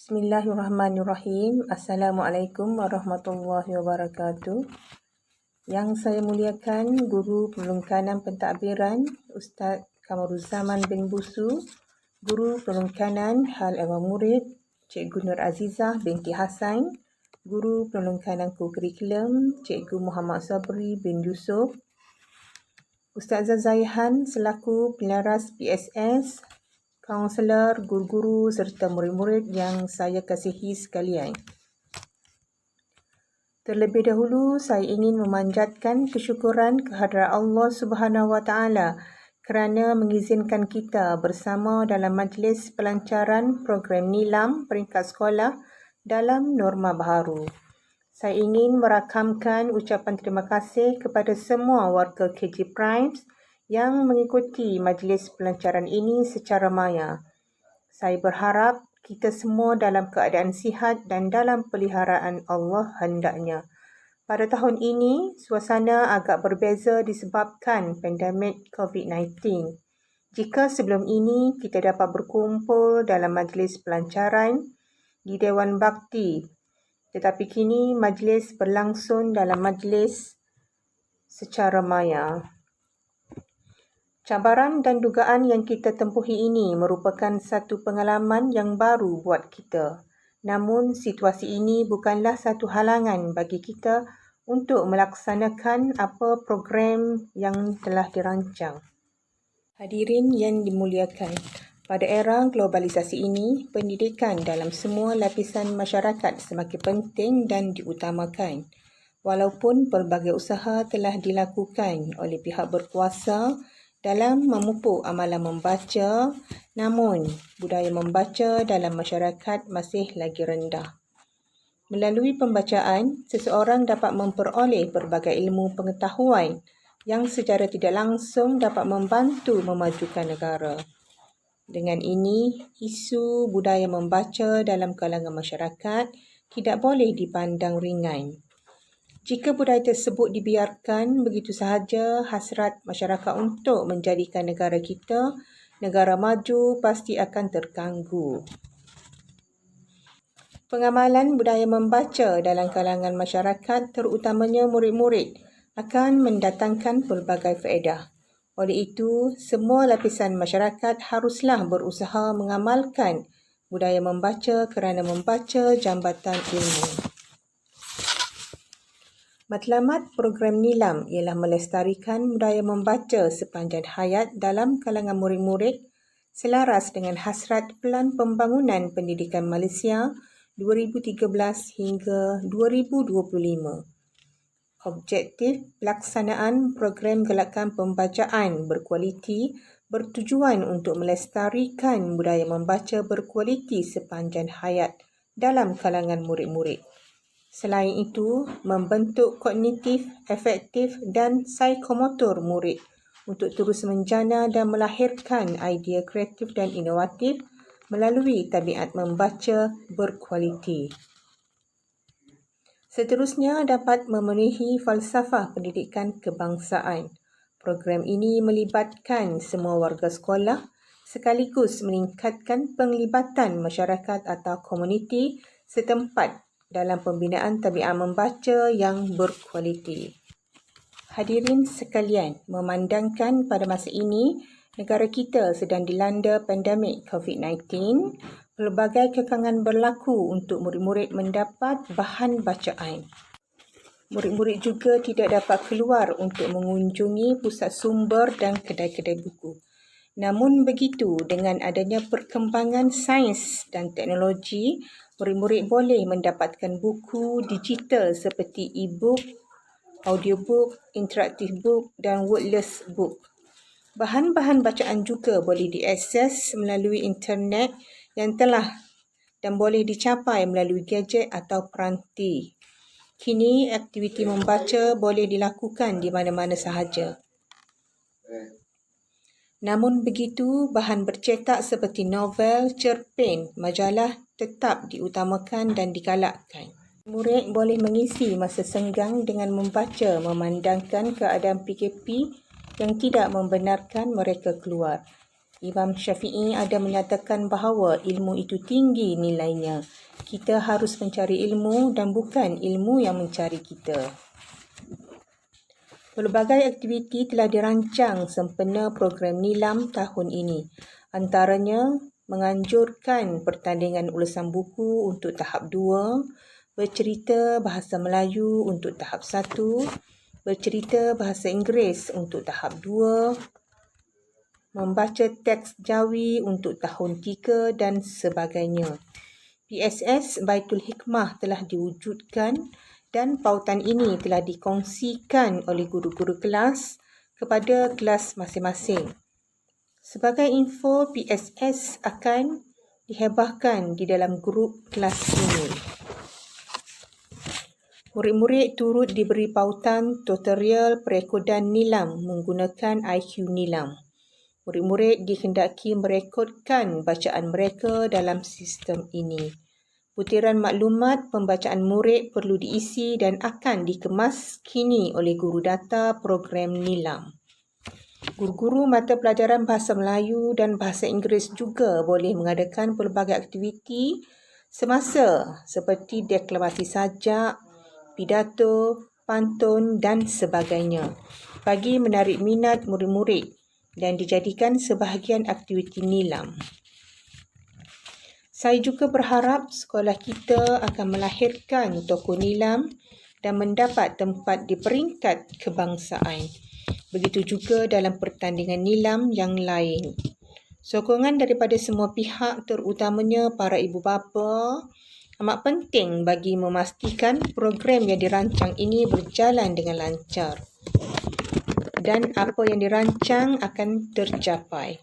Bismillahirrahmanirrahim. Assalamualaikum warahmatullahi wabarakatuh. Yang saya muliakan Guru Perlengkanan Pentadbiran Ustaz Kamaruzzaman bin Busu, Guru Perlengkanan Hal Ehwal Murid Cikgu Nur Azizah binti Hassan, Guru Perlengkanan Kurikulum Cikgu Muhammad Sabri bin Yusuf, Ustazah Zaihan selaku Pelaras PSS, kaunselor, guru-guru serta murid-murid yang saya kasihi sekalian. Terlebih dahulu, saya ingin memanjatkan kesyukuran kehadrat Allah Subhanahu Wa Taala kerana mengizinkan kita bersama dalam majlis pelancaran program Nilam peringkat sekolah dalam norma baharu. Saya ingin merakamkan ucapan terima kasih kepada semua warga KG Primes yang mengikuti majlis pelancaran ini secara maya. Saya berharap kita semua dalam keadaan sihat dan dalam peliharaan Allah hendaknya. Pada tahun ini, suasana agak berbeza disebabkan pandemik COVID-19. Jika sebelum ini kita dapat berkumpul dalam majlis pelancaran di Dewan Bakti, tetapi kini majlis berlangsung dalam majlis secara maya. Cabaran dan dugaan yang kita tempuhi ini merupakan satu pengalaman yang baru buat kita. Namun, situasi ini bukanlah satu halangan bagi kita untuk melaksanakan apa program yang telah dirancang. Hadirin yang dimuliakan, pada era globalisasi ini, pendidikan dalam semua lapisan masyarakat semakin penting dan diutamakan. Walaupun pelbagai usaha telah dilakukan oleh pihak berkuasa dalam memupuk amalan membaca, namun budaya membaca dalam masyarakat masih lagi rendah. Melalui pembacaan, seseorang dapat memperoleh pelbagai ilmu pengetahuan yang secara tidak langsung dapat membantu memajukan negara. Dengan ini, isu budaya membaca dalam kalangan masyarakat tidak boleh dipandang ringan. Jika budaya tersebut dibiarkan begitu sahaja, hasrat masyarakat untuk menjadikan negara kita negara maju pasti akan terganggu. Pengamalan budaya membaca dalam kalangan masyarakat, terutamanya murid-murid, akan mendatangkan pelbagai faedah. Oleh itu, semua lapisan masyarakat haruslah berusaha mengamalkan budaya membaca kerana membaca jambatan ilmu. Matlamat program Nilam ialah melestarikan budaya membaca sepanjang hayat dalam kalangan murid-murid selaras dengan hasrat Pelan Pembangunan Pendidikan Malaysia 2013 hingga 2025. Objektif pelaksanaan program galakan pembacaan berkualiti bertujuan untuk melestarikan budaya membaca berkualiti sepanjang hayat dalam kalangan murid-murid. Selain itu, membentuk kognitif, afektif dan psikomotor murid untuk terus menjana dan melahirkan idea kreatif dan inovatif melalui tabiat membaca berkualiti. Seterusnya dapat memenuhi falsafah pendidikan kebangsaan. Program ini melibatkan semua warga sekolah sekaligus meningkatkan penglibatan masyarakat atau komuniti setempat dalam pembinaan tabiat membaca yang berkualiti. Hadirin sekalian, memandangkan pada masa ini negara kita sedang dilanda pandemik COVID-19, pelbagai kekangan berlaku untuk murid-murid mendapat bahan bacaan. Murid-murid juga tidak dapat keluar untuk mengunjungi pusat sumber dan kedai-kedai buku. Namun begitu, dengan adanya perkembangan sains dan teknologi, murid-murid boleh mendapatkan buku digital seperti e-book, audiobook, interactive book dan wordless book. Bahan-bahan bacaan juga boleh diakses melalui internet yang telah dan boleh dicapai melalui gadget atau peranti. Kini, aktiviti membaca boleh dilakukan di mana-mana sahaja. Namun begitu, bahan bercetak seperti novel, cerpen, majalah tetap diutamakan dan digalakkan. Murid boleh mengisi masa senggang dengan membaca memandangkan keadaan PKP yang tidak membenarkan mereka keluar. Imam Syafi'i ada menyatakan bahawa ilmu itu tinggi nilainya. Kita harus mencari ilmu dan bukan ilmu yang mencari kita. Pelbagai aktiviti telah dirancang sempena program Nilam tahun ini. Antaranya, menganjurkan pertandingan ulasan buku untuk tahap 2, bercerita bahasa Melayu untuk tahap 1, bercerita bahasa Inggeris untuk tahap 2, membaca teks Jawi untuk tahun 3 dan sebagainya. PSS Baitul Hikmah telah diwujudkan dan pautan ini telah dikongsikan oleh guru-guru kelas kepada kelas masing-masing. Sebagai info, PSS akan dihebahkan di dalam grup kelas ini. Murid-murid turut diberi pautan tutorial perekodan Nilam menggunakan IQ Nilam. Murid-murid dikendaki merekodkan bacaan mereka dalam sistem ini. Butiran maklumat pembacaan murid perlu diisi dan akan dikemas kini oleh guru data program Nilam. Guru-guru mata pelajaran Bahasa Melayu dan Bahasa Inggeris juga boleh mengadakan pelbagai aktiviti semasa seperti deklamasi sajak, pidato, pantun dan sebagainya bagi menarik minat murid-murid dan dijadikan sebahagian aktiviti Nilam. Saya juga berharap sekolah kita akan melahirkan tokoh Nilam dan mendapat tempat di peringkat kebangsaan. Begitu juga dalam pertandingan Nilam yang lain. Sokongan daripada semua pihak, terutamanya para ibu bapa, amat penting bagi memastikan program yang dirancang ini berjalan dengan lancar dan apa yang dirancang akan tercapai.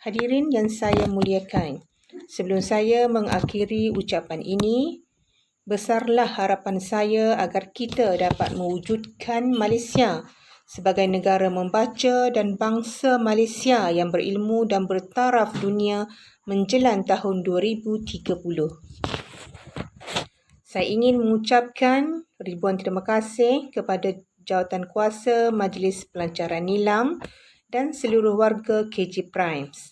Hadirin yang saya muliakan, sebelum saya mengakhiri ucapan ini, besarlah harapan saya agar kita dapat mewujudkan Malaysia sebagai negara membaca dan bangsa Malaysia yang berilmu dan bertaraf dunia menjelang tahun 2030. Saya ingin mengucapkan ribuan terima kasih kepada Jawatankuasa Majlis Pelancaran Nilam dan seluruh warga KG Primes.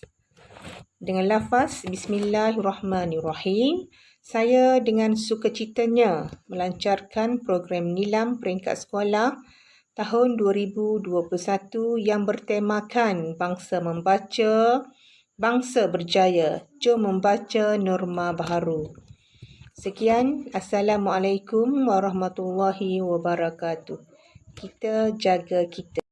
Dengan lafaz Bismillahirrahmanirrahim, saya dengan sukacitanya melancarkan program Nilam peringkat sekolah tahun 2021 yang bertemakan Bangsa Membaca, Bangsa Berjaya, Jom Membaca Norma Baharu. Sekian, Assalamualaikum warahmatullahi wabarakatuh. Kita jaga kita.